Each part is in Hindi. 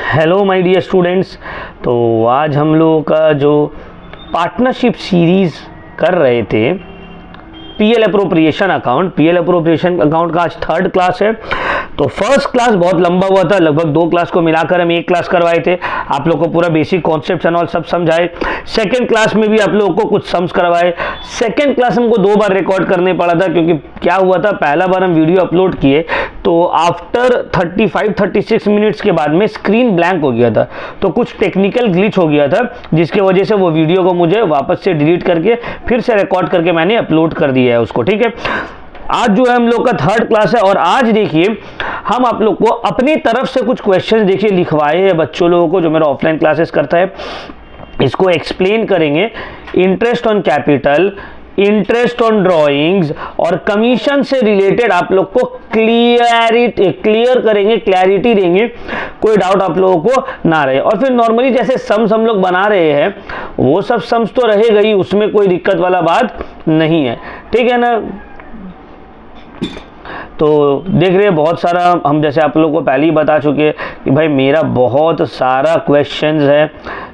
Hello my dear students. तो आज हम लोगों का जो पार्टनरशिप सीरीज़ कर रहे थे पीएल अप्रोप्रिएशन अकाउंट का आज थर्ड क्लास है। तो फर्स्ट क्लास बहुत लंबा हुआ था, लगभग 2 क्लास को मिलाकर हम 1 क्लास करवाए थे। आप लोगों को पूरा बेसिक कॉन्सेप्ट एंड ऑल सब समझाए। सेकंड क्लास में भी आप लोगों को कुछ सम्स करवाए। सेकंड क्लास हमको 2 बार रिकॉर्ड करने पड़ा था, क्योंकि क्या हुआ था, पहला बार हम वीडियो अपलोड किए तो आफ्टर 35-36 मिनट्स के बाद में स्क्रीन ब्लैंक हो गया था। तो कुछ टेक्निकल ग्लिच हो गया था, जिसके वजह से वो वीडियो को मुझे वापस से डिलीट करके फिर से रिकॉर्ड करके मैंने अपलोड कर दिया है उसको। ठीक है, आज जो है हम लोग का थर्ड क्लास है और आज देखिए हम आप लोग को अपनी तरफ से कुछ क्वेश्चंस देखिए लिखवाए हैं बच्चों लोगों को जो मेरा ऑफलाइन क्लासेस करता है। इसको एक्सप्लेन करेंगे। Interest on capital, interest on drawings और कमीशन से रिलेटेड आप लोग को क्लियर करेंगे, क्लैरिटी देंगे, कोई डाउट आप लोगों को ना रहे। और फिर नॉर्मली जैसे सम्स हम लोग बना रहे हैं वो सब सम्स तो रहेगा ही, उसमें कोई दिक्कत वाला बात नहीं है। ठीक है ना। तो देख रहे हैं बहुत सारा, हम जैसे आप लोगों को पहले ही बता चुके हैं कि भाई मेरा बहुत सारा क्वेश्चंस है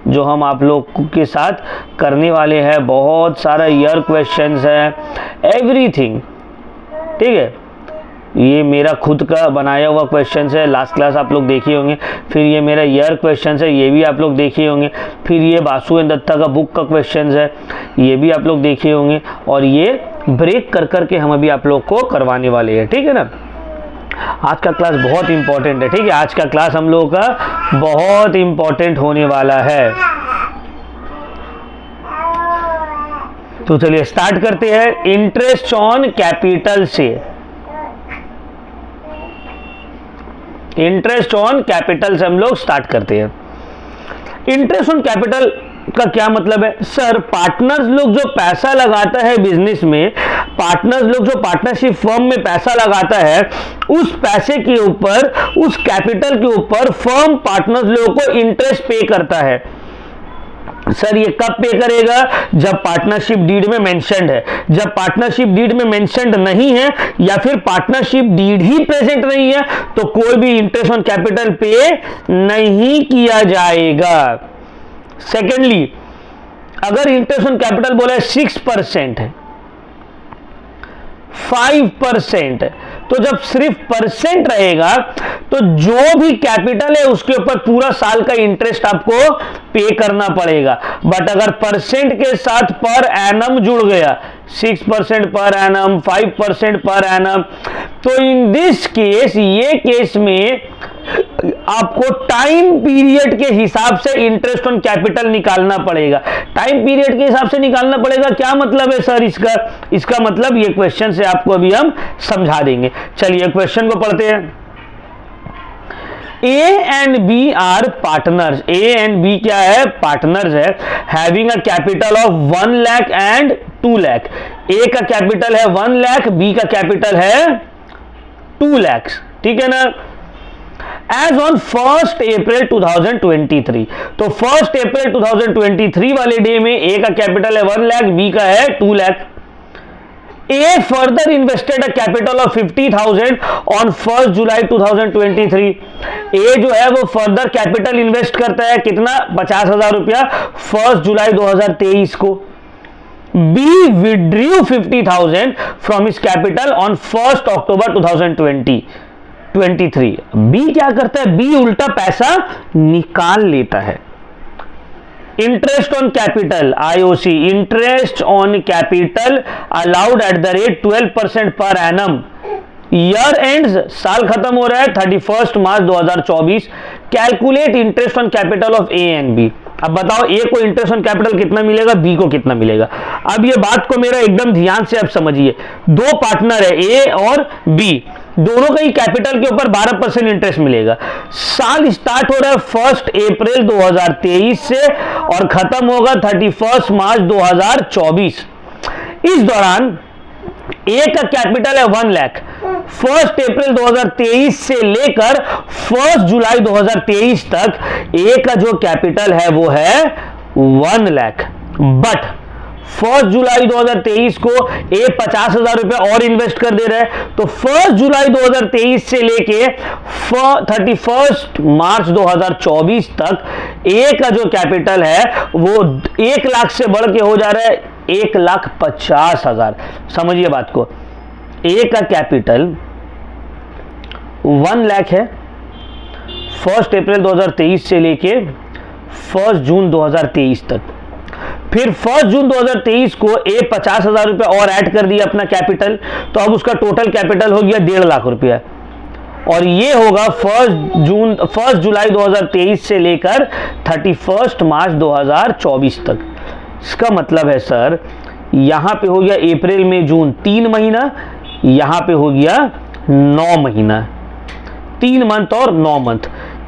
जो हम आप लोग के साथ करने वाले हैं। बहुत सारा ईयर क्वेश्चंस है, एवरीथिंग। ठीक है, ये मेरा खुद का बनाया हुआ क्वेश्चंस है, लास्ट क्लास आप लोग देखे होंगे। फिर ये मेरा ईयर क्वेश्चंस है, ये भी आप लोग देखे होंगे। फिर ये बासु एंड दत्ता का बुक का क्वेश्चंस है, ये भी आप लोग देखे होंगे। और ये ब्रेक कर करके हम अभी आप लोग को करवाने वाले हैं। ठीक है ना। आज का क्लास बहुत इंपॉर्टेंट है। ठीक है, आज का क्लास हम लोगों का बहुत इंपॉर्टेंट होने वाला है। तो चलिए स्टार्ट करते हैं इंटरेस्ट ऑन कैपिटल से। इंटरेस्ट ऑन कैपिटल से हम लोग स्टार्ट करते हैं। इंटरेस्ट ऑन कैपिटल का क्या मतलब है? सर, पार्टनर्स लोग जो पैसा लगाता है बिजनेस में, पार्टनर्स लोग जो पार्टनरशिप फर्म में पैसा लगाता है, उस पैसे के ऊपर, उस कैपिटल के ऊपर फर्म पार्टनर्स लोगों को इंटरेस्ट पे करता है। सर ये कब पे करेगा? जब पार्टनरशिप डीड में मेंशन्ड है। जब पार्टनरशिप डीड में मेंशन्ड नहीं है या फिर पार्टनरशिप डीड ही प्रेजेंट नहीं है तो कोई भी इंटरेस्ट ऑन कैपिटल पे नहीं किया जाएगा। सेकेंडली, अगर इंटरेस्ट ऑन कैपिटल बोला है 6% है, 5% है, तो जब सिर्फ परसेंट रहेगा तो जो भी कैपिटल है उसके ऊपर पूरा साल का इंटरेस्ट आपको पे करना पड़ेगा। बट अगर परसेंट के साथ पर एनम जुड़ गया, 6% पर एनम, 5% पर एनम, तो इन दिस केस, ये केस में आपको टाइम पीरियड के हिसाब से इंटरेस्ट ऑन कैपिटल निकालना पड़ेगा। टाइम पीरियड के हिसाब से निकालना पड़ेगा। क्या मतलब है सर इसका? इसका मतलब ये क्वेश्चन से आपको अभी हम समझा देंगे। चलिए क्वेश्चन को पढ़ते हैं। A and B are partners. A and B क्या है? पार्टनर्स है। Having a capital of 1 lakh and 2 lakh. A का कैपिटल है 1 लाख, B का कैपिटल है 2 लाख। ठीक है ना। एज ऑन 1 अप्रैल 2023, तो 1 अप्रैल 2023 वाले डे में A का कैपिटल है 1 लाख, B का है 2 lakh. A further invested a capital of 50,000 on 1 July 2023। A जो है वो फर्दर कैपिटल इन्वेस्ट करता है कितना? 50,000 रुपया 1 जुलाई 2023 को। B withdrew 50,000 from his capital on 1 October 2023। B क्या करता है? B उल्टा पैसा निकाल लेता है। Interest on capital, IOC, interest on capital allowed at the rate 12% per annum. Year ends, साल खत्म हो रहा है 31 मार्च 2024। Calculate interest on capital of A and B। अब बताओ A को इंटरेस्ट ऑन कैपिटल कितना मिलेगा, B को कितना मिलेगा? अब ये बात को मेरा एकदम ध्यान से अब समझिए। 2 पार्टनर है A और B, दोनों का ही कैपिटल के ऊपर 12% इंटरेस्ट मिलेगा। साल स्टार्ट हो रहा है 1 अप्रैल 2023 से और खत्म होगा 31 मार्च 2024। इस दौरान A का कैपिटल है 1 लाख। 1 अप्रैल 2023 से लेकर 1 जुलाई 2023 तक A का जो कैपिटल है वो है 1 लाख। बट 1 जुलाई 2023 को ए 50,000 रुपए और इन्वेस्ट कर दे रहा है, तो 1 जुलाई 2023 से लेके 31 मार्च 2024 तक ए का जो कैपिटल है वो 1 लाख से बढ़ के हो जा रहा है 1,50,000। समझिए बात को, ए का कैपिटल 1 लाख है 1 अप्रैल 2023 से लेके 1 जून 2023 तक। फिर 1 जून 2023 को ए 50,000 रुपए और ऐड कर दिया अपना कैपिटल, तो अब उसका टोटल कैपिटल हो गया 1.5 लाख रुपया। और ये होगा 1 जुलाई 2023 से लेकर 31 मार्च 2024 तक। इसका मतलब है सर, यहां पे हो गया अप्रैल में जून 3 महीना, यहां पे हो गया 9 महीना, 3 मंथ और 9 मंथ।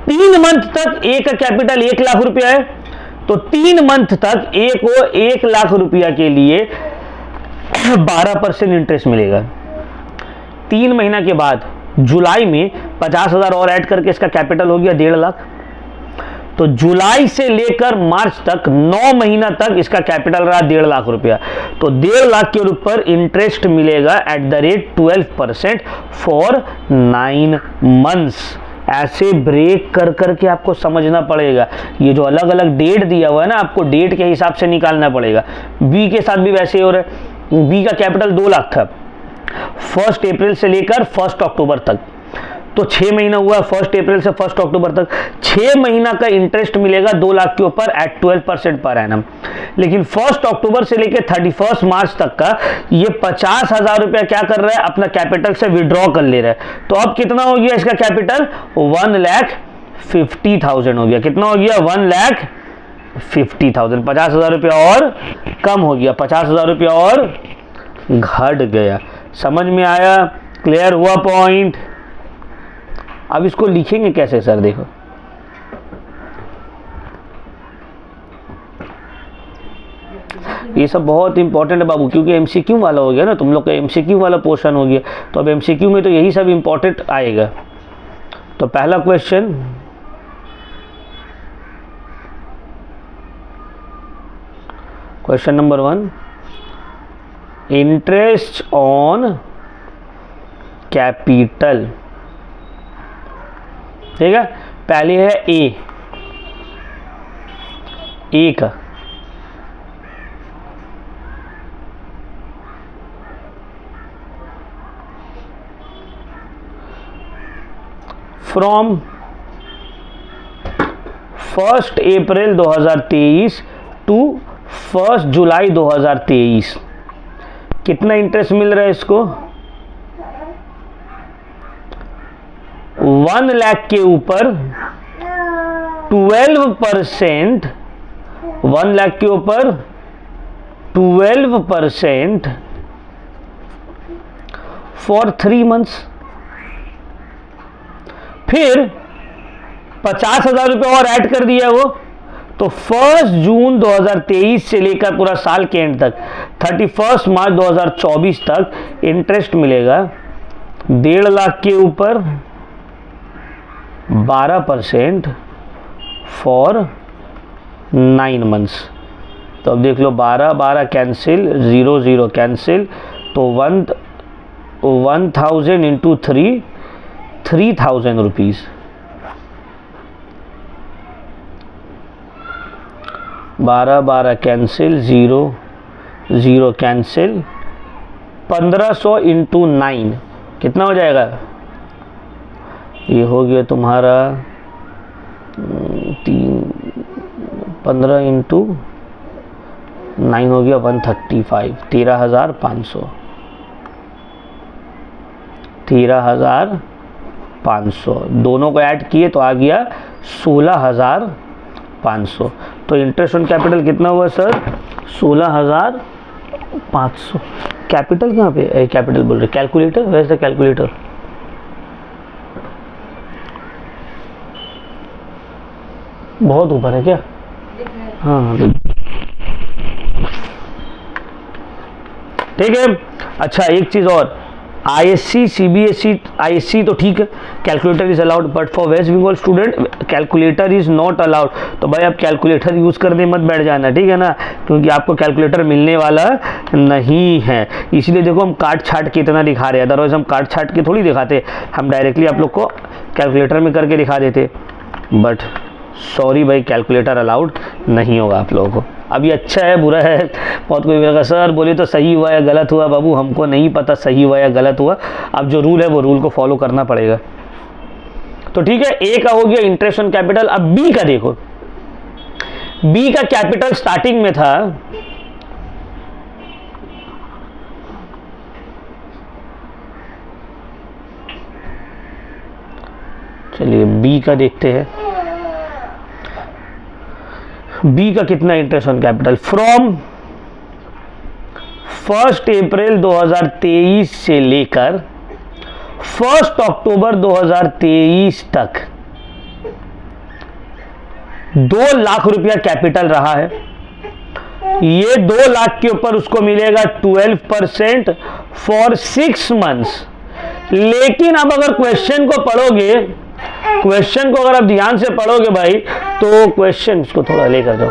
3 मंथ तक ए का कैपिटल 1 लाख रुपया है, तो 3 मंथ तक ए को 1 लाख रुपया के लिए 12% इंटरेस्ट मिलेगा। 3 महीना के बाद जुलाई में 50,000 और ऐड करके इसका कैपिटल हो गया 1.5 लाख। तो जुलाई से लेकर मार्च तक 9 महीना तक इसका कैपिटल रहा 1.5 लाख रुपया, तो 1.5 लाख के ऊपर इंटरेस्ट मिलेगा eight the rate 12% for 9 months. ऐसे ब्रेक कर करके आपको समझना पड़ेगा। ये जो अलग अलग डेट दिया हुआ है ना, आपको डेट के हिसाब से निकालना पड़ेगा। बी के साथ भी वैसे ही हो रहा है। बी का कैपिटल 2 लाख था 1 अप्रैल से लेकर 1 अक्टूबर तक, तो 6 महीना हुआ 1 अप्रैल से 1 अक्टूबर तक। 6 महीना का इंटरेस्ट मिलेगा 2 लाख के ऊपर एट 12% पर एनम। लेकिन 1 अक्टूबर से लेकर 31 मार्च तक का ये 50,000 रुपया क्या कर रहा है, अपना कैपिटल से विड्रॉ कर ले रहा है। तो अब कितना हो गया इसका कैपिटल, 1,50,000 हो गया। कितना हो गया, 1,50,000। 50,000 रुपया और कम हो गया, 50,000 रुपया और घट गया। समझ में आया, क्लियर हुआ पॉइंट। अब इसको लिखेंगे कैसे सर, देखो ये सब बहुत इंपॉर्टेंट है बाबू, क्योंकि एमसीक्यू वाला हो गया ना, तुम लोग का एमसीक्यू वाला पोर्शन हो गया। तो अब एमसीक्यू में तो यही सब इंपॉर्टेंट आएगा। तो पहला question, question number 1, interest on capital. ठीक है, पहले है ए का फ्रॉम 1 अप्रैल 2023 टू 1 जुलाई 2023 कितना इंटरेस्ट मिल रहा है इसको, 1 लाख के ऊपर 12%, 1 लाख के ऊपर 12% फॉर 3 मंथ्स। फिर 50,000 रुपये और ऐड कर दिया वो, तो 1 जून 2023 से लेकर पूरा साल के एंड तक 31 मार्च 2024 तक इंटरेस्ट मिलेगा 1.5 लाख के ऊपर 12% फॉर 9 मंथ्स। तो अब देख लो 12 कैंसिल, 0 कैंसिल, तो 1,000 into 3,000 rupees. 12 cancel, 0 cancel, 1500 into 9 कितना हो जाएगा, ये हो गया तुम्हारा 15 इंटू 9 हो गया 135, 13,500, 13,500 दोनों को ऐड किए तो आ गया 16,500। तो इंटरेस्ट ऑन कैपिटल कितना हुआ सर, 16,500। कैपिटल कहाँ पे, कैपिटल बोल रहे, कैलकुलेटर, वैसे कैलकुलेटर बहुत ऊपर है क्या, हाँ ठीक है। अच्छा एक चीज और, ISC CBSE ISC तो ठीक है, calculator is allowed, but for West Bengal student calculator is not allowed. तो भाई आप कैलकुलेटर यूज़ करने मत बैठ जाना, ठीक है ना, क्योंकि आपको कैलकुलेटर मिलने वाला नहीं है। इसलिए देखो हम काट छाट के इतना दिखा रहे हैं, अदरवाइज हम काट छाट के थोड़ी दिखाते, हम डायरेक्टली आप लोग को कैलकुलेटर में करके दिखा देते। बट सॉरी भाई, कैलकुलेटर अलाउड नहीं होगा आप लोगों को। अभी अच्छा है बुरा है, बहुत कोई बोलेगा सर बोले तो सही हुआ या गलत हुआ। बाबू हमको नहीं पता सही हुआ या गलत हुआ, अब जो रूल है वो रूल को फॉलो करना पड़ेगा। तो ठीक है, ए का हो गया इंटरेस्ट ऑन कैपिटल। अब बी का देखो, बी का कैपिटल स्टार्टिंग में था चलिए बी का देखते हैं, बी का कितना इंटरेस्ट ऑन कैपिटल। फ्रॉम 1 अप्रैल 2023 से लेकर 1 अक्टूबर 2023 तक 2 लाख रुपया कैपिटल रहा है। ये 2 लाख के ऊपर उसको मिलेगा 12% फॉर 6 मंथ्स। लेकिन अब अगर क्वेश्चन को पढ़ोगे, क्वेश्चन को अगर आप ध्यान से पढ़ोगे भाई, तो क्वेश्चन इसको थोड़ा लेकर जाओ,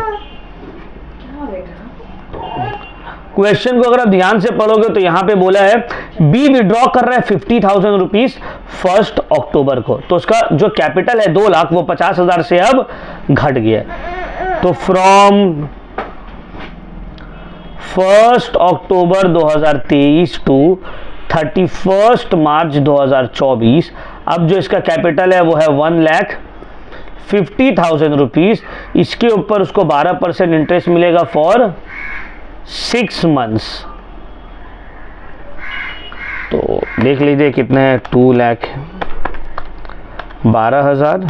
क्वेश्चन को अगर आप ध्यान से पढ़ोगे तो यहां पे बोला है बी विड्रॉ कर रहा है 50,000 रुपीज 1 अक्टूबर को, तो उसका जो कैपिटल है 2 लाख वो 50,000 से अब घट गया। तो फ्रॉम 1 अक्टूबर 2023 टू 31 मार्च 2024 अब जो इसका कैपिटल है वो है 1,50,000 रुपीज। इसके ऊपर उसको 12% इंटरेस्ट मिलेगा फॉर 6 मंथ्स। तो देख लीजिए कितने हैं, 2,12,000,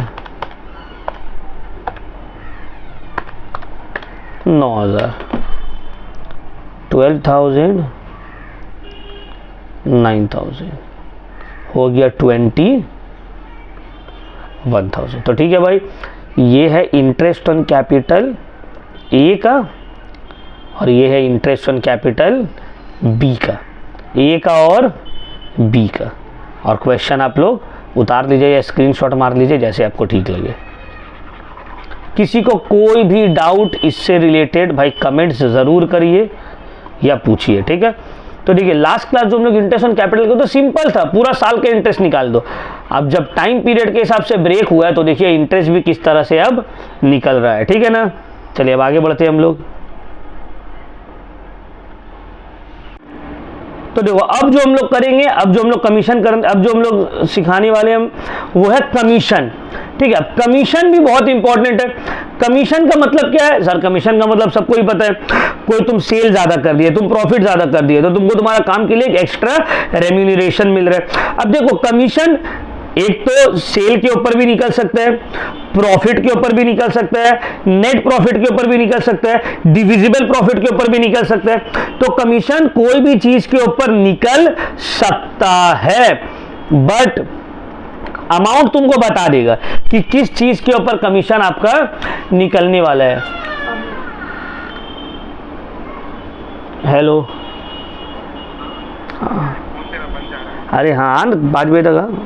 9,000, 12,000, 9,000 हो गया 21,000। तो ठीक है भाई, ये है इंटरेस्ट ऑन कैपिटल ए का और ये है इंटरेस्ट ऑन कैपिटल बी का, ए का और बी का। और क्वेश्चन आप लोग उतार लीजिए या स्क्रीनशॉट मार लीजिए जैसे आपको ठीक लगे। किसी को कोई भी डाउट इससे रिलेटेड भाई कमेंट्स ज़रूर करिए या पूछिए, ठीक है। तो देखिए लास्ट क्लास जो हम लोग इंटरेस्ट ऑन कैपिटल को, तो सिंपल था, पूरा साल का इंटरेस्ट निकाल दो। अब जब टाइम पीरियड के हिसाब से ब्रेक हुआ है तो देखिए इंटरेस्ट भी किस तरह से अब निकल रहा है, ठीक है ना। चलिए अब आगे बढ़ते हैं हम लोग। तो देखो अब जो हम लोग करेंगे, अब जो हम लोग कमीशन करेंगे, अब जो हम लोग सिखाने वाले हम वो है कमीशन, ठीक है। कमीशन भी बहुत इंपॉर्टेंट है। कमीशन का मतलब क्या है सर? कमीशन का मतलब सबको ही पता है, कोई तुम सेल ज्यादा कर दिए, तुम प्रॉफिट ज्यादा कर दिए तो तुमको तुम्हारा काम के लिए एक एक्स्ट्रा रेम्यूनरेशन मिल रहा है। अब देखो कमीशन एक तो सेल के ऊपर भी निकल सकता है, प्रॉफिट के ऊपर भी निकल सकता है, नेट प्रॉफिट के ऊपर भी निकल सकता है, डिविजिबल प्रॉफिट के ऊपर भी निकल सकता है। तो कमीशन कोई भी चीज के ऊपर निकल सकता है, बट अमाउंट तुमको बता देगा कि किस चीज के ऊपर कमीशन आपका निकलने वाला है। हेलो, अरे हाँ 5 बजे तक,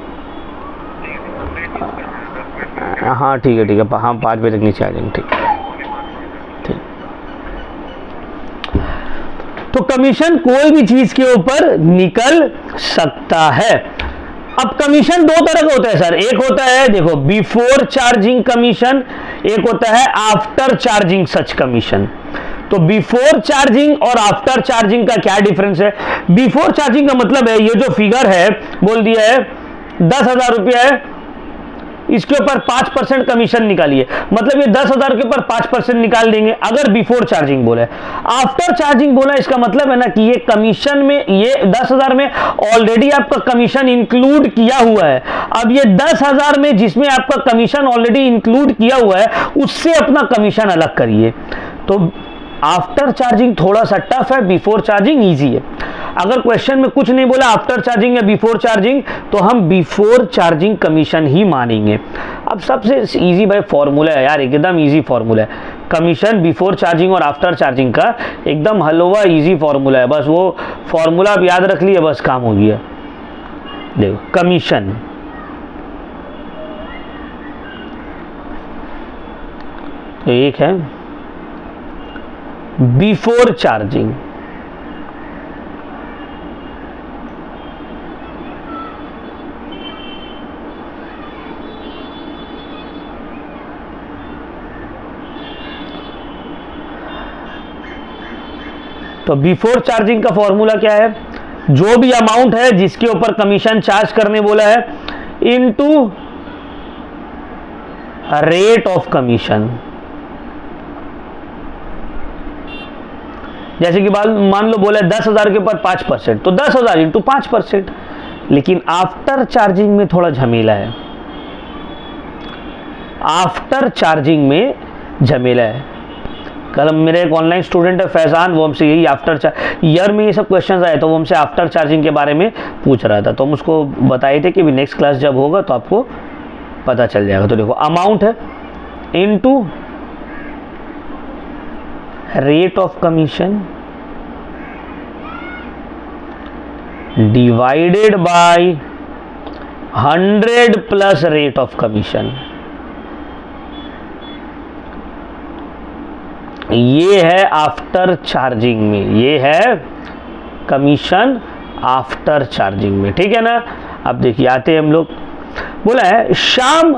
हाँ ठीक है हाँ 5 बजे तक नीचे आ जाएंगे, ठीक। तो कमीशन कोई भी चीज के ऊपर निकल सकता है। अब कमीशन 2 तरह का होता है सर, एक होता है देखो बिफोर चार्जिंग कमीशन, एक होता है आफ्टर चार्जिंग सच कमीशन। तो बिफोर चार्जिंग और आफ्टर चार्जिंग का क्या डिफरेंस है? बिफोर चार्जिंग का मतलब है ये जो फिगर है बोल दिया है 10,000 रुपया है, इसके ऊपर 5% कमीशन निकालिए, मतलब ये 10,000 के ऊपर 5% निकाल देंगे अगर बिफोर चार्जिंग बोला है। आफ्टर चार्जिंग बोला इसका मतलब है ना कि ये कमीशन में, ये 10,000 में ऑलरेडी आपका कमीशन इंक्लूड किया हुआ है। अब ये 10,000 में जिसमें आपका कमीशन ऑलरेडी इंक्लूड किया हुआ है उससे अपना कमीशन अलग करिए। तो आफ्टर चार्जिंग थोड़ा सा टफ है, बिफोर चार्जिंग इजी है। अगर क्वेश्चन में कुछ नहीं बोला आफ्टर चार्जिंग या बिफोर चार्जिंग तो हम बिफोर चार्जिंग कमीशन ही मानेंगे। अब सबसे इजी भाई फॉर्मूला है यार, एकदम इजी फॉर्मूला है। कमीशन बिफोर चार्जिंग और आफ्टर चार्जिंग का एकदम हलवा इजी फॉर्मूला है, बस वो फॉर्मूला आप याद रख लिए बस काम हो गया। देखो कमीशन, तो एक है बिफोर चार्जिंग, तो बिफोर चार्जिंग का फॉर्मूला क्या है, जो भी अमाउंट है जिसके ऊपर कमीशन चार्ज करने बोला है इनटू रेट ऑफ कमीशन। जैसे कि मान लो बोला 10,000 के ऊपर 5%, तो 10,000 इंटू 5%। लेकिन आफ्टर चार्जिंग में थोड़ा झमेला है, आफ्टर चार्जिंग में झमेला है। कल मेरे एक ऑनलाइन स्टूडेंट है फैजान, वो हमसे यही आफ्टर ईयर में ये सब क्वेश्चंस आए, तो वो हमसे आफ्टर चार्जिंग के बारे में पूछ रहा था, तो हम उसको बताए थे कि भी नेक्स्ट क्लास जब होगा तो आपको पता चल जाएगा। तो देखो अमाउंट है into rate of commission divided by 100 plus rate of commission. ये है आफ्टर चार्जिंग में, ये है कमीशन आफ्टर चार्जिंग में, ठीक है ना। अब देखिए आते हैं हम लोग, बोला है शाम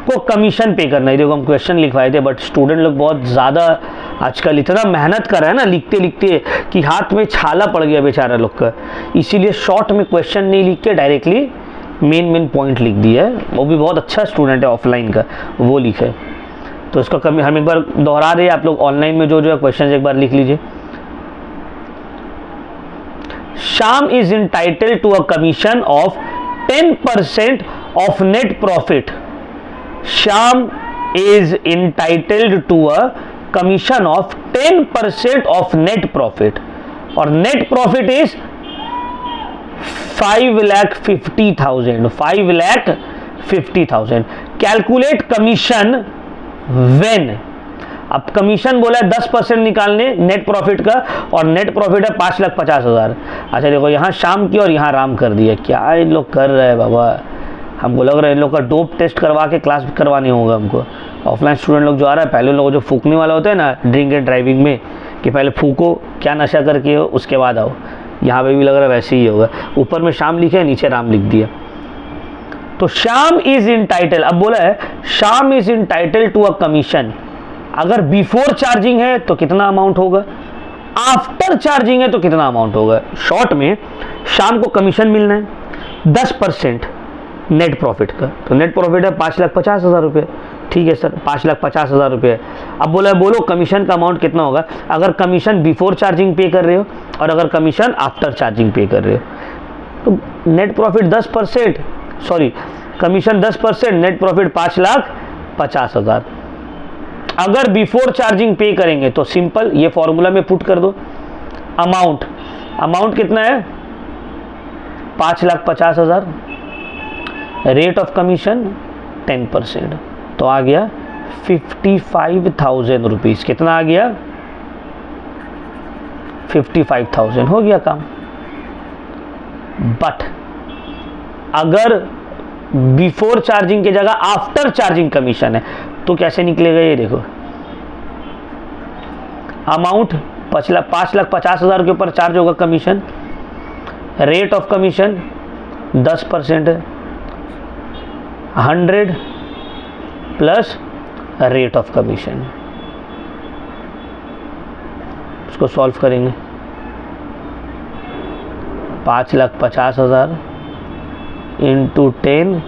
को कमीशन पे करना है। देखो हम क्वेश्चन लिखवाए थे, बट स्टूडेंट लोग बहुत ज़्यादा आजकल इतना मेहनत कर रहा है ना लिखते लिखते कि हाथ में छाला पड़ गया बेचारा लोग का, इसीलिए शॉर्ट में क्वेश्चन नहीं लिख के डायरेक्टली मेन पॉइंट लिख दिया है। वो भी बहुत अच्छा स्टूडेंट है ऑफलाइन का, वो लिखे, तो इसका कमी हम एक बार दोहरा रहे हैं, आप लोग ऑनलाइन में जो है क्वेश्चन एक बार लिख लीजिए। Shyam is entitled to a commission of 10% of net profit. Shyam is entitled to a commission of 10% of net profit, और net profit is 5,50,000, 5,50,000। Calculate commission when, अब कमीशन बोला है 10% निकालने नेट प्रॉफिट का, और नेट प्रॉफिट है 5,50,000। अच्छा देखो यहाँ शाम की और यहाँ राम कर दिया, क्या इन लोग कर रहे हैं बाबा, हमको लग रहा है इन लोग का डोप टेस्ट करवा के क्लास करवानी होगा हमको। ऑफलाइन स्टूडेंट लोग जो आ रहा है, पहले लोग जो फूकने वाला होता है ना ड्रिंक एंड ड्राइविंग में, कि पहले फूको क्या नशा करके हो उसके बाद आओ, यहाँ पे भी लग रहा है वैसे ही होगा। ऊपर में शाम लिखे, नीचे राम लिख दिया। तो श्याम इज इंटाइटल, अब बोला है Shyam is entitle to a commission, अगर बिफोर चार्जिंग है तो कितना अमाउंट होगा, आफ्टर चार्जिंग है तो कितना अमाउंट होगा। शॉर्ट में श्याम को कमीशन मिलना है 10% नेट प्रॉफिट का, तो नेट प्रॉफिट है 5,50,000 रुपये, ठीक है सर 5,50,000 रुपये। अब बोला है बोलो कमीशन का अमाउंट कितना होगा, अगर कमीशन बिफोर चार्जिंग पे कर रहे हो और अगर कमीशन आफ्टर चार्जिंग पे कर रहे हो, तो net profit 10%, sorry commission 10%, net profit 5,50,000। अगर बिफोर चार्जिंग पे करेंगे तो सिंपल ये फॉर्मूला में पुट कर दो, अमाउंट कितना है 5,50,000, रेट ऑफ कमीशन 10%, तो आ गया 55,000 रुपीज़। कितना आ गया 55,000, हो गया काम। बट अगर बिफोर चार्जिंग की जगह आफ्टर चार्जिंग कमीशन है तो कैसे निकलेगा, ये देखो अमाउंट 5,50,000 के ऊपर चार्ज होगा कमीशन, रेट ऑफ कमीशन 10% है, 100 प्लस रेट ऑफ कमीशन, उसको सॉल्व करेंगे। 5,50,000 इंटू 10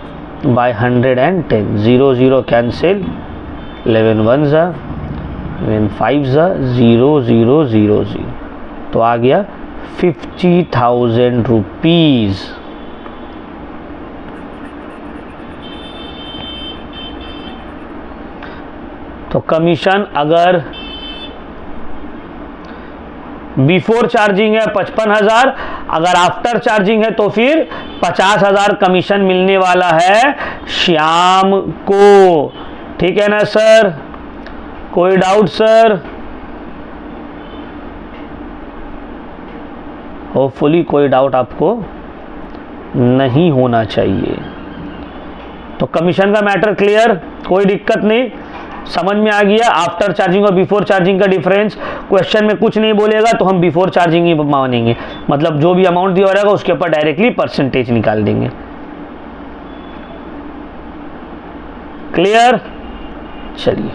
बाय 110, 0 0 कैंसिल, 11 1 जा, 11 5 जा, 0 0 0 0, तो आ गया 50,000 रुपीज़। तो कमीशन अगर बिफोर चार्जिंग है 55,000, अगर आफ्टर चार्जिंग है तो फिर 50,000 कमीशन मिलने वाला है श्याम को, ठीक है ना सर, कोई डाउट सर, होपफुली कोई डाउट आपको नहीं होना चाहिए। तो कमीशन का मैटर क्लियर, कोई दिक्कत नहीं, समझ में आ गया। आफ्टर चार्जिंग और बिफोर चार्जिंग का डिफरेंस, क्वेश्चन में कुछ नहीं बोलेगा तो हम बिफोर चार्जिंग ही मानेंगे, मतलब जो भी अमाउंट दिया रहेगा उसके ऊपर डायरेक्टली परसेंटेज निकाल देंगे। क्लियर? चलिए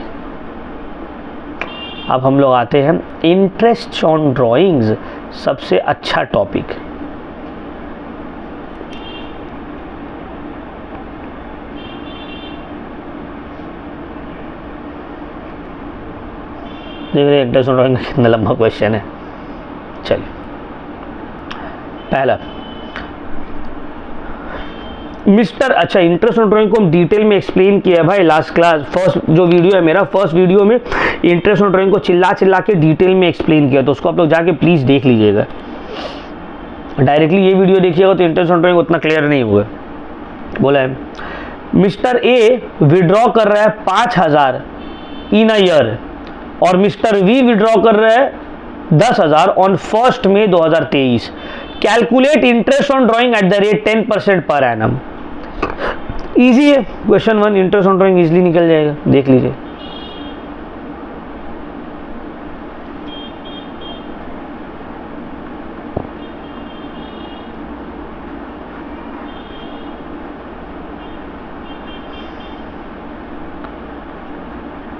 अब हम लोग आते हैं इंटरेस्ट ऑन ड्राइंग्स, सबसे अच्छा टॉपिक। देख रहे इंटरेस्ट ऑन ड्राइंग कितना लंबा क्वेश्चन है। चलिए पहला मिस्टर, अच्छा इंटरेस्ट ऑन ड्राइंग को हम डिटेल में एक्सप्लेन किया है भाई लास्ट क्लास, फर्स्ट जो वीडियो है मेरा, फर्स्ट वीडियो में इंटरेस्ट ऑन ड्राइंग को चिल्ला चिल्ला के डिटेल में एक्सप्लेन किया, तो उसको आप लोग जाके प्लीज़ देख लीजिएगा। डायरेक्टली ये वीडियो देखिएगा तो इंटरेस्ट ऑन ड्राइंग उतना क्लियर नहीं हुआ। बोला है मिस्टर ए विड्रॉ कर रहा है 5,000 इन अ ईयर और मिस्टर वी विड्रॉ कर रहा है 10,000 on 1 May 2023। Calculate interest on drawing at the rate 10% per annum. Easy है question 1, interest on drawing easily निकल जाएगा, देख लीजिए।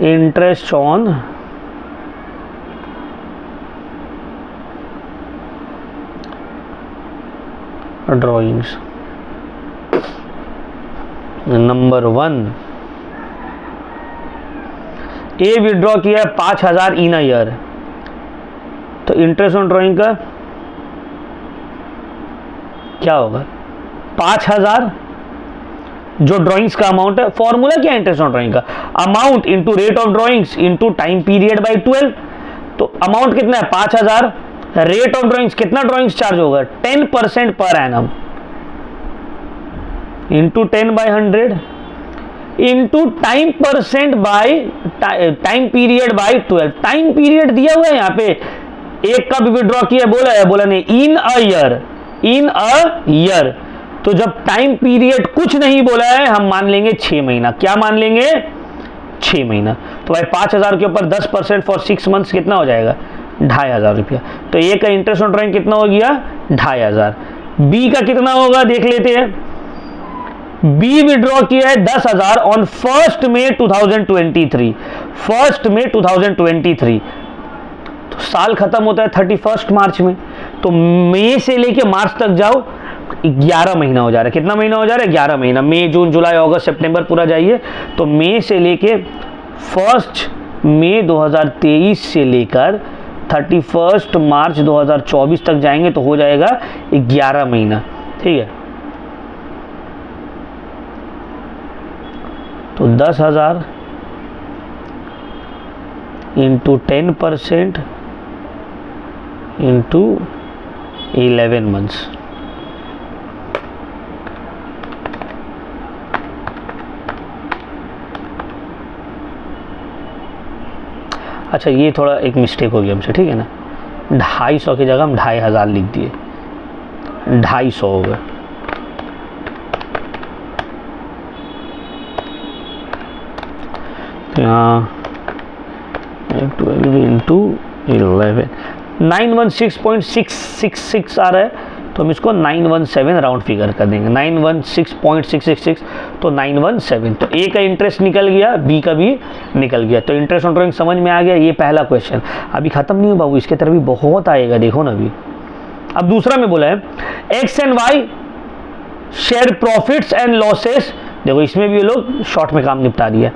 Interest on drawings, number 1 A withdraw किया 5,000 इन अ ईयर, तो इंटरेस्ट ऑन ड्राइंग का क्या होगा? 5,000 जो ड्राइंग्स का अमाउंट है, फॉर्मूला क्या है इंटरेस्ट ऑन ड्राइंग का? Amount into rate of drawings into time period by 12। तो अमाउंट कितना है? 5,000। रेट ऑफ ड्राइंग्स, कितना ड्राइंग्स चार्ज होगा? 10% per annum into 10 by 100 into time percent by time period by 12। Time period दिया हुआ है यहाँ पे, एक का भी विड्रॉ किया, बोला है? बोला नहीं, इन a year, in a year. तो जब टाइम पीरियड कुछ नहीं बोला है हम मान लेंगे 6 महीना। क्या मान लेंगे? 6 महीना। तो भाई 5,000 के ऊपर 10% फॉर 6 मंथ्स कितना हो जाएगा? 2,500 रुपया। तो ए का इंटरेस्ट ऑन ड्राइंग कितना हो गया? 2,500। बी का कितना होगा देख लेते हैं। बी विड्रॉ किया है 10,000 ऑन 1 मई 2023। 1 मई 2023, तो साल खत्म होता है 31 मार्च में। तो मई से लेके मार्च तक जाओ, 11 महीना हो जा रहा है। कितना महीना हो जा रहा है? 11 महीना। मई, जून, जुलाई, अगस्त, सितंबर पूरा जाइए, तो मई से लेके 1 मई 2023 से लेकर 31 मार्च 2024 तक जाएंगे तो हो जाएगा 11 महीना। ठीक है, तो 10,000 इंटू 10% इंटू 11 मंथ्स। अच्छा ये थोड़ा एक मिस्टेक हो गया हमसे, ठीक है ना, 250 की जगह हम 2,500 लिख दिए, 250 हो गया। यहाँ 12 इंटू 11 916.666 आ रहा है, तो हम इसको 917 राउंड फिगर कर देंगे। 916.666 तो 917। तो ए का इंटरेस्ट निकल गया, बी का भी निकल गया। तो इंटरेस्ट ऑन ड्राइंग समझ में आ गया। ये पहला क्वेश्चन अभी खत्म नहीं हुआ बाबू, इसके तरफ भी बहुत आएगा, देखो ना अभी। अब दूसरा में बोला है X and Y share profits and losses. देखो इसमें भी ये लोग शॉर्ट में काम निपटा दिया।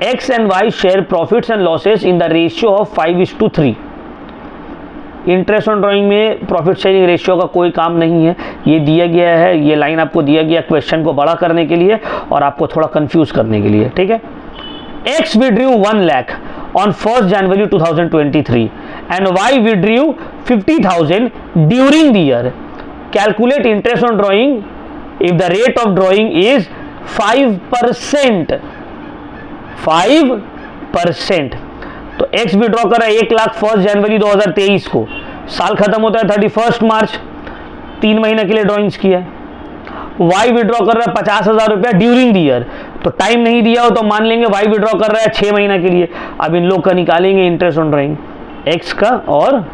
X and Y share profits and losses in the ratio of 5:3। Interest on drawing में प्रॉफिट शेयरिंग रेशियो का कोई काम नहीं है, ये दिया गया है, ये लाइन आपको दिया गया क्वेश्चन को बड़ा करने के लिए और आपको थोड़ा कंफ्यूज करने के लिए, ठीक है। X withdrew 1 lakh on 1 January 2023 and Y withdrew 50,000 during the year. Calculate interest on drawing if the rate of drawing is 5%। 5%। तो एक्स विड्रॉ करा 1 लाख 1 जनवरी 2023 को, साल खत्म होता है 31 मार्च, 3 महीने के लिए ड्रॉइंग्स की है। वाई विड्रॉ कर रहा है 50,000 रुपया ड्यूरिंग द ईयर, तो टाइम नहीं दिया हो तो मान लेंगे वाई विड्रॉ कर रहा है 6 महीने के लिए। अब इन लोग का निकालेंगे इंटरेस्ट ऑन ड्रॉइंग, एक्स का और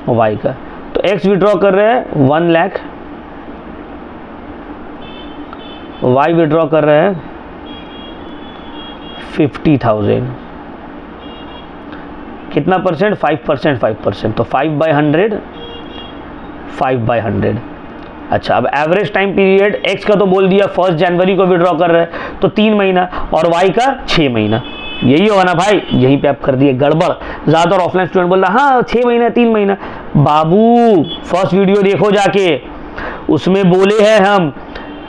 वाई का। तो एक्स विड्रॉ कर रहे हैं 1 लाख, वाई विड्रॉ कर रहे हैं 50,000। कितना परसेंट? 5%, 5%, तो 5/100, 5/100। अच्छा, अब एवरेज टाइम पीरियड एक्स का तो बोल दिया 1 जनवरी को विड्रॉ कर रहे हैं तो 3 महीना, और वाई का 6 महीना। यही होगा ना भाई, यहीं पे आप कर दिए गड़बड़। ज़्यादातर ऑफलाइन स्टूडेंट बोल रहा हाँ 6 महीना 3 महीना। बाबू फर्स्ट वीडियो देखो जाके, उसमें बोले हैं हम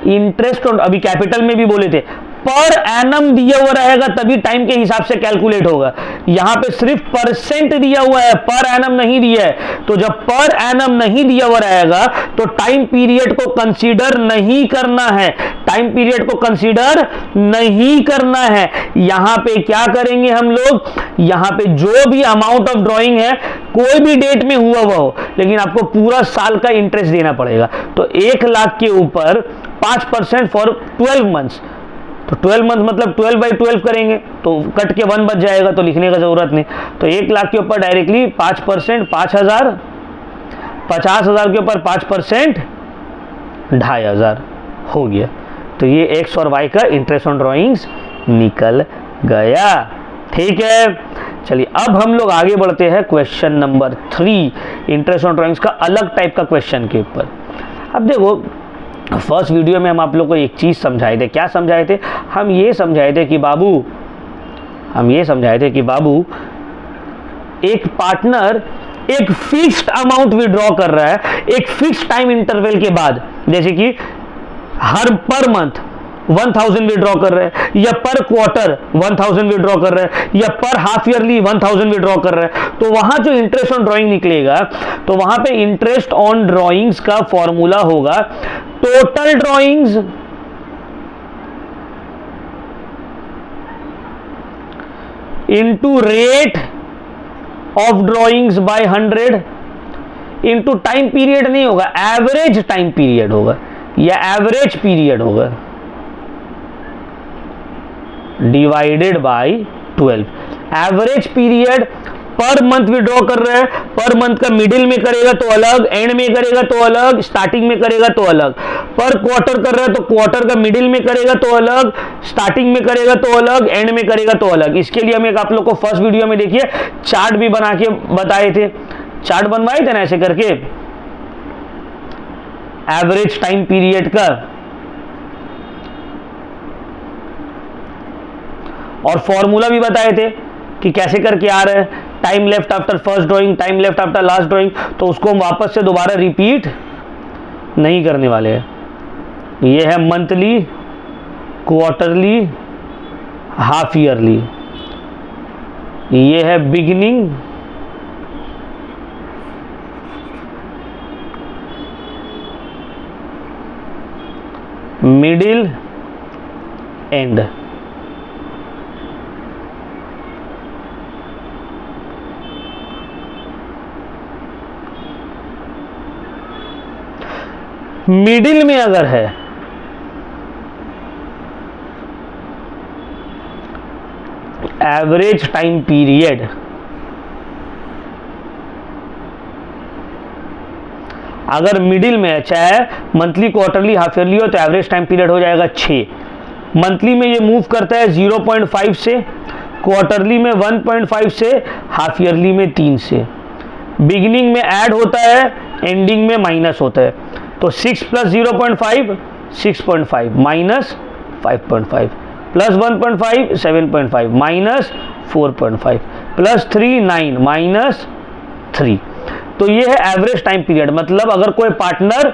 इंटरेस्ट, अभी कैपिटल में भी बोले थे पर एनम दिया हुआ रहेगा तभी टाइम के हिसाब से कैलकुलेट होगा। यहां पे सिर्फ परसेंट दिया हुआ है, पर एनम नहीं दिया है। तो जब पर एनम नहीं दिया हुआ रहेगा तो टाइम पीरियड को कंसीडर नहीं करना है, टाइम पीरियड को कंसीडर नहीं करना है। यहां पे क्या करेंगे हम लोग, यहां पे जो भी अमाउंट ऑफ ड्रॉइंग है कोई भी डेट में हुआ हुआ हो, लेकिन आपको पूरा साल का इंटरेस्ट देना पड़ेगा। तो 1 लाख के ऊपर 5% फॉर 12 मंथ्स, तो 12 मंथ मतलब 12/12 करेंगे तो कट के 1 बच जाएगा, तो लिखने का जरूरत नहीं। तो 1 लाख के ऊपर डायरेक्टली 5%, 5,000, 50,000 के ऊपर 5%, 2,500 हो गया। तो ये एक्स और वाई का इंटरेस्ट ऑन ड्रॉइंग्स निकल गया। ठीक है, चलिए अब हम लोग आगे बढ़ते हैं question number 3, interest on drawings का अलग टाइप का क्वेश्चन के ऊपर। अब देखो, फर्स्ट वीडियो में हम आप लोग को एक चीज़ समझाए थे। क्या समझाए थे? हम ये समझाए थे कि बाबू एक पार्टनर एक फिक्स्ड अमाउंट विड्रॉ कर रहा है एक फिक्स्ड टाइम इंटरवल के बाद, जैसे कि हर पर मंथ 1,000 विड्रॉ कर रहे हैं, या पर क्वार्टर 1,000 विड्रॉ कर रहे हैं, या पर हाफ ईयरली 1,000 विड्रॉ कर रहे हैं। तो वहां जो इंटरेस्ट ऑन ड्रॉइंग निकलेगा, तो वहां पे इंटरेस्ट ऑन ड्रॉइंग्स का फॉर्मूला होगा total drawings into rate of drawings by 100 into time period नहीं होगा, एवरेज टाइम पीरियड होगा या एवरेज पीरियड होगा, divided by 12। Average period per month withdraw कर रहे हैं, पर मंथ का मिडिल में करेगा तो अलग, एंड में करेगा तो अलग, स्टार्टिंग में करेगा तो अलग। पर क्वार्टर कर रहा है तो क्वार्टर का मिडिल में करेगा तो अलग, स्टार्टिंग में करेगा तो अलग, एंड में करेगा तो अलग। इसके लिए हम एक आप लोग को फर्स्ट वीडियो में देखिए चार्ट भी बना के बताए थे, चार्ट बनवाए थे ना ऐसे करके एवरेज टाइम पीरियड का, और फॉर्मूला भी बताए थे कि कैसे करके आ रहा है, time left after first drawing, time left after last drawing. तो उसको हम वापस से दोबारा रिपीट नहीं करने वाले हैं। ये है मंथली, क्वार्टरली, हाफ ईयरली, ये है बिगिनिंग, मिडिल, एंड। मिडिल में अगर है एवरेज टाइम पीरियड, अगर मिडिल में है चाहे मंथली, क्वार्टरली, हाफ ईयरली हो तो एवरेज टाइम पीरियड हो जाएगा 6। मंथली में ये मूव करता है 0.5 से, क्वार्टरली में 1.5 से, हाफ ईयरली में 3 से। बिगिनिंग में ऐड होता है, एंडिंग में माइनस होता है। तो 6 + 0.5 6.5 minus 5.5 plus 1.5 7.5 minus 4.5 plus 3 9 minus 3। तो ये है एवरेज टाइम पीरियड। मतलब अगर कोई पार्टनर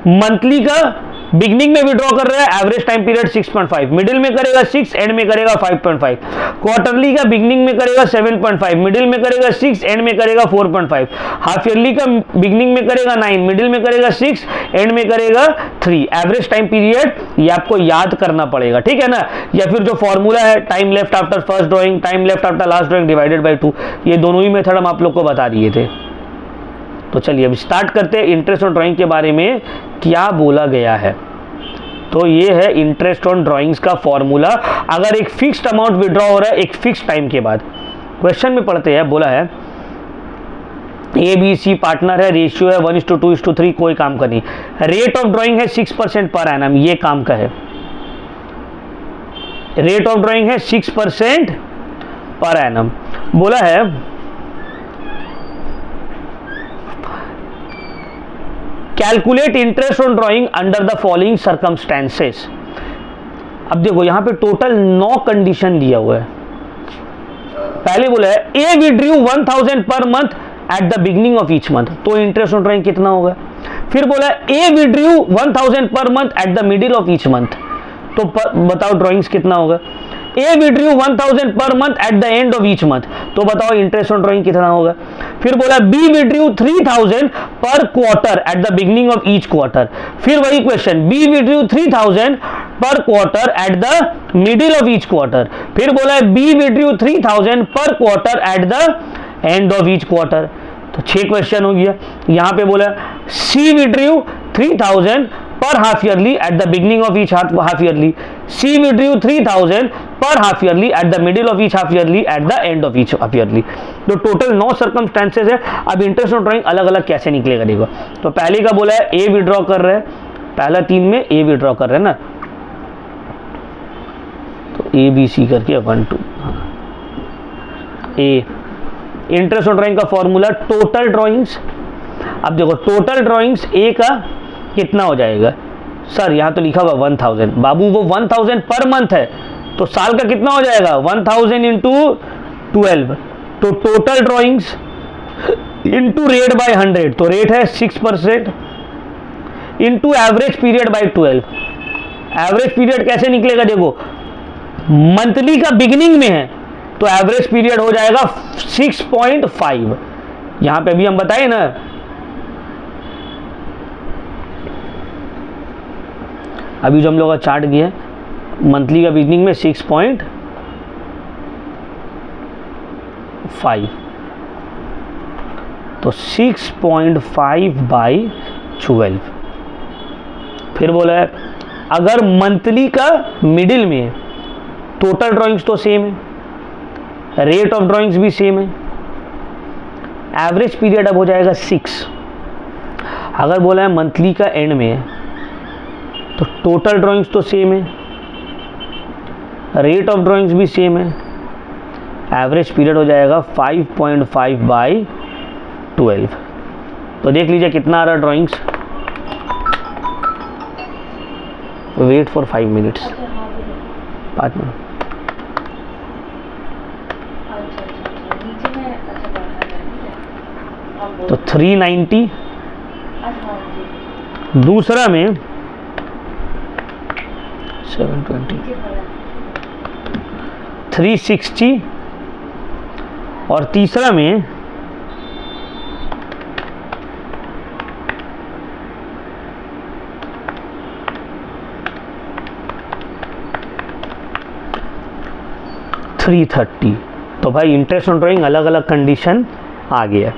मंथली का बिगनिंग में विड्रॉ कर रहा है, एवरेज टाइम पीरियड 6.5, मिडिल में करेगा 6, एंड में करेगा 5.5। क्वार्टरली का बिगनिंग में करेगा 7.5, मिडिल में करेगा 6, एंड में करेगा 4.5। हाफ ईयरली का बिगनिंग में करेगा 9, मिडिल में करेगा 6, एंड में करेगा 3। एवरेज टाइम पीरियड ये आपको याद करना पड़ेगा, ठीक है ना। या फिर जो फॉर्मूला है time left after first drawing, time left after last drawing divided by 2, ये दोनों ही मेथड हम आप लोग को बता दिए थे। तो चलिए अब स्टार्ट करते हैं इंटरेस्ट ऑन ड्राइंग के बारे में क्या बोला गया है। तो ये है इंटरेस्ट ऑन ड्राइंग्स का फॉर्मूला अगर एक फिक्स्ड अमाउंट विड्रॉ हो रहा है एक फिक्स टाइम के बाद। क्वेश्चन में पढ़ते हैं, बोला है ए बी सी पार्टनर है, रेशियो है 1:2:3, कोई काम का नहीं। रेट ऑफ ड्राइंग है 6% पर एनम, ये काम का है। रेट ऑफ ड्राइंग है 6% पर एनम। बोला है calculate interest on drawing under the following circumstances. अब देखो यहां पे टोटल 9 कंडीशन दिया हुआ है। पहले बोला है ए withdrew 1000 per month at the beginning of each month, तो इंटरेस्ट ऑन ड्राइंग कितना होगा। फिर बोला A withdrew 1000 per month at the middle of each month, तो बताओ ड्राइंग्स कितना होगा। A withdrew 1000 per month at the end of each month, तो बताओ इंटरेस्ट ऑन ड्राइंग कितना होगा। फिर बोला बी विड्रू 3000 पर quarter eight the beginning of each quarter, फिर वही क्वेश्चन बी विड्रू 3000 पर quarter eight the middle of each quarter, फिर बोला बी विड्रू 3000 पर quarter eight the end of each quarter, तो 6 क्वेश्चन हो गया। यहां पे बोला सी withdrew 3000 per half yearly at the beginning of each half yearly, C withdrew 3000 per half yearly at the middle of each half yearly at the end of each half yearly. तो टोटल 9 सर्कमस्टेंसेस है। अब इंटरेस्ट ऑन ड्राइंग अलग अलग कैसे निकलेगा देखो। तो पहले का बोला है ए विड्रॉ कर रहे हैं, पहला 3 में ए विड्रॉ कर रहे हैं ना, तो ए बी सी करके 1 2 ए। इंटरेस्ट ऑन ड्राइंग का फॉर्मूला टोटल ड्राइंग्स। अब देखो टोटल ड्राइंग्स ए का कितना हो जाएगा सर, यहां तो लिखा हुआ 1000, बाबू वो 1000 पर मंथ है, तो साल का कितना हो जाएगा 1000 इंटू 12, तो total drawings into rate by 100, तो रेट है 6% into average period by 12। Average period कैसे निकलेगा देखो, मंथली का बिगिनिंग में है तो एवरेज पीरियड हो जाएगा 6.5। यहां पे भी हम बताए ना, अभी जो हम लोग का चार्ट किया मंथली का बिगिनिंग में 6.5, तो 6.5 बाई 12। फिर बोला है अगर मंथली का मिडिल में है, टोटल ड्राइंग्स तो सेम है, रेट ऑफ ड्राइंग्स भी सेम है, एवरेज पीरियड अब हो जाएगा 6। अगर बोला है मंथली का एंड में है तो टोटल ड्राइंग्स तो सेम है, रेट ऑफ ड्राइंग्स भी सेम है, एवरेज पीरियड हो जाएगा 5.5 बाई 12। तो देख लीजिए कितना आ रहा drawings. Wait for 5 minutes, 5 minute. तो 390, दूसरा में 720, 360 और तीसरा में 330। तो भाई इंटरेस्ट ऑन ड्राइंग अलग अलग कंडीशन आ गया,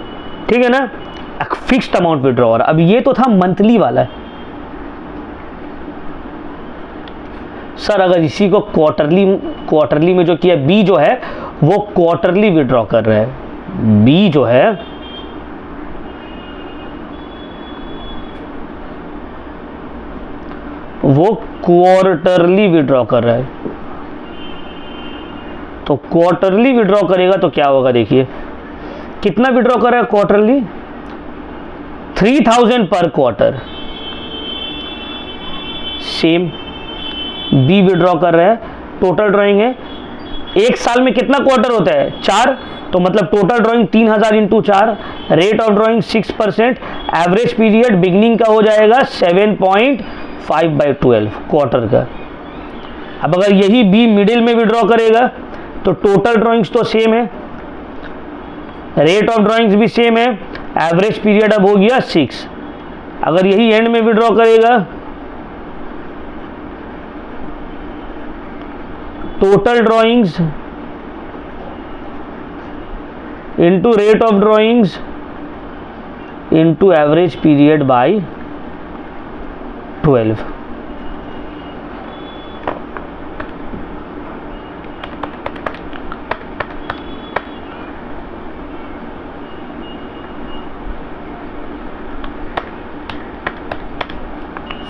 ठीक है ना। फिक्स्ड अमाउंट विड्रॉअल, अब ये तो था मंथली वाला। सर अगर इसी को क्वार्टरली में जो किया, बी जो है वो क्वार्टरली विड्रॉ कर रहा है, बी जो है वो क्वार्टरली विड्रॉ कर रहा है। तो क्वार्टरली विड्रॉ करेगा तो क्या होगा देखिए, कितना विड्रॉ कर रहा है क्वार्टरली, 3000 पर क्वार्टर, सेम बी विड्रॉ कर रहा है। टोटल ड्राइंग है, एक साल में कितना क्वार्टर होता है 4, तो मतलब total drawing 3000 into 4, rate of drawing 6%, average period beginning का हो जाएगा 7.5 बाई 12 क्वार्टर का। अब अगर यही बी मिडिल में विड्रॉ करेगा तो टोटल ड्राइंग्स तो सेम है, रेट ऑफ ड्राइंग्स भी सेम है, एवरेज पीरियड अब हो गया 6। अगर यही एंड में विड्रॉ करेगा total drawings into rate of drawings into average period by 12।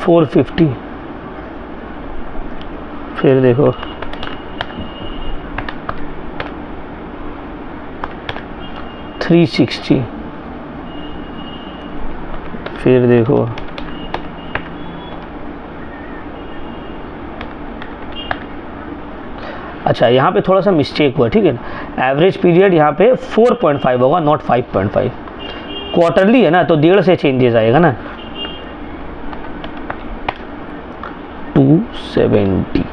$450, फिर देखो $360, फिर देखो अच्छा यहाँ पे थोड़ा सा मिस्टेक हुआ, ठीक है ना। एवरेज पीरियड यहाँ पे 4.5 होगा, नॉट 5.5। क्वार्टरली है ना, तो 1.5 से चेंजेस आएगा ना, 270।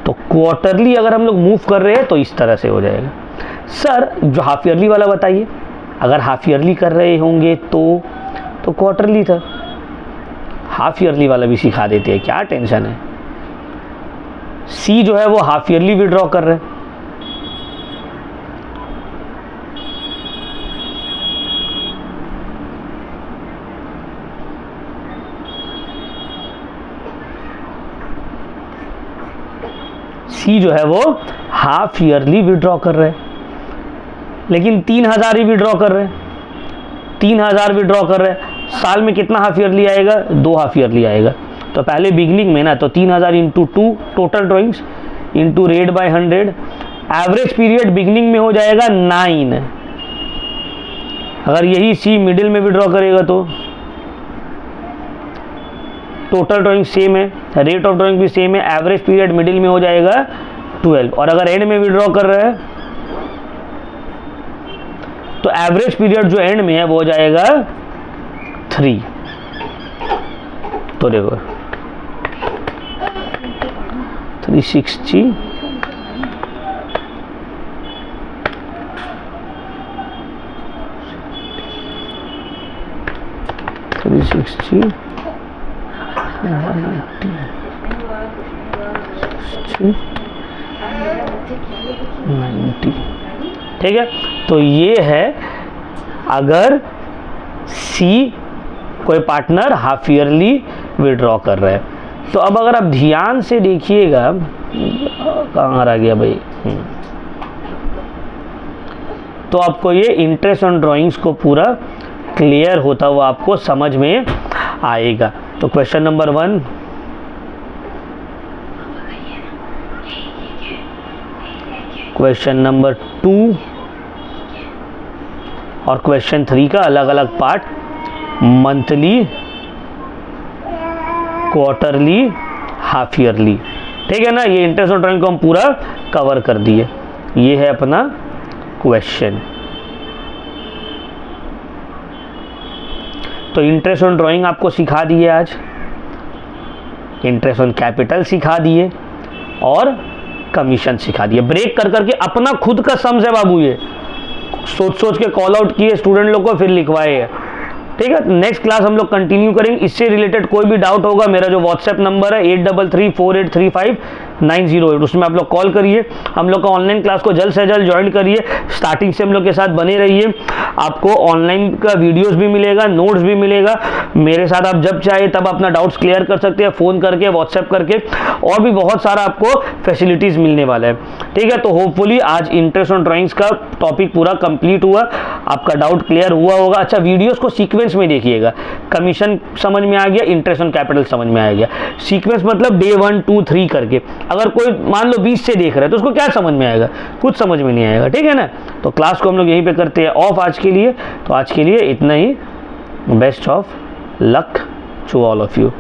तो क्वार्टरली अगर हम लोग मूव कर रहे हैं तो इस तरह से हो जाएगा। सर जो हाफ ईयरली वाला बताइए, अगर हाफ ईयरली कर रहे होंगे तो क्वार्टरली था। हाफ ईयरली वाला भी सिखा देते हैं, क्या टेंशन है। सी जो है वो हाफ ईयरली विड्रॉ कर रहे हैं, सी जो है वो हाफ ईयरली विड्रॉ कर रहे हैं, लेकिन 3000 ही विड्रॉ कर रहे हैं। 3000 विड्रॉ कर रहे हैं, साल में कितना हाफ ईयरली आएगा? 2 हाफ ईयरली आएगा। तो पहले बिगनिंग में ना, तो 3000 into 2 total drawings into rate by 100। Average period beginning में हो जाएगा 9। अगर यही सी मिडिल में विड्रॉ करेगा तो टोटल ड्राइंग सेम है, रेट ऑफ ड्राइंग भी सेम है, एवरेज पीरियड मिडिल में हो जाएगा 12। और अगर एंड में विड्रॉ कर रहा है तो एवरेज पीरियड जो एंड में है वो हो जाएगा 3। तो देखो 360 360 90। ठीक है, तो ये है अगर सी कोई पार्टनर हाफ ईयरली विड्रॉ कर रहा है। तो अब अगर आप ध्यान से देखिएगा, कहाँ रह गया भाई, तो आपको ये इंटरेस्ट ऑन ड्राइंग्स को पूरा क्लियर होता हुआ आपको समझ में आएगा। तो क्वेश्चन नंबर 1, क्वेश्चन नंबर 2 और क्वेश्चन 3 का अलग अलग part, monthly, quarterly, half yearly. ठीक है ना, ये इंटरेस्ट ऑन ड्राइंग को हम पूरा कवर कर दिए। ये है अपना क्वेश्चन। तो इंटरेस्ट ऑन ड्राइंग आपको सिखा दिए आज, इंटरेस्ट ऑन कैपिटल सिखा दिए और कमीशन सिखा दिए। ब्रेक कर करके अपना खुद का सम्स है बाबू, ये सोच सोच के कॉल आउट किए स्टूडेंट लोग को, फिर लिखवाए है। ठीक है, नेक्स्ट क्लास हम लोग कंटिन्यू करेंगे। इससे रिलेटेड कोई भी डाउट होगा, मेरा जो व्हाट्सएप नंबर है 8334835908, उसमें आप लोग कॉल करिए। हम लोग का ऑनलाइन क्लास को जल्द से जल्द ज्वाइन करिए, स्टार्टिंग से हम लोग के साथ बने रहिए। आपको ऑनलाइन का वीडियोस भी मिलेगा, नोट्स भी मिलेगा। मेरे साथ आप जब चाहे तब अपना डाउट्स क्लियर कर सकते हैं, फ़ोन करके, व्हाट्सएप करके, और भी बहुत सारा आपको फैसिलिटीज़ मिलने वाला है। ठीक है, तो होपफुली आज इंटरेस्ट ऑन ड्राइंग्स का टॉपिक पूरा कंप्लीट हुआ, आपका डाउट क्लियर हुआ होगा। अच्छा, वीडियोस को सीक्वेंस में देखिएगा, कमीशन समझ में आ गया, इंटरेस्ट ऑन कैपिटल समझ में आ गया। सीक्वेंस मतलब डे 1 2 3 करके। अगर कोई मान लो 20 से देख रहा है तो उसको क्या समझ में आएगा? कुछ समझ में नहीं आएगा। ठीक है ना, तो क्लास को हम लोग यहीं पे करते हैं ऑफ आज के लिए। तो आज के लिए इतना ही। Best of luck to all of you.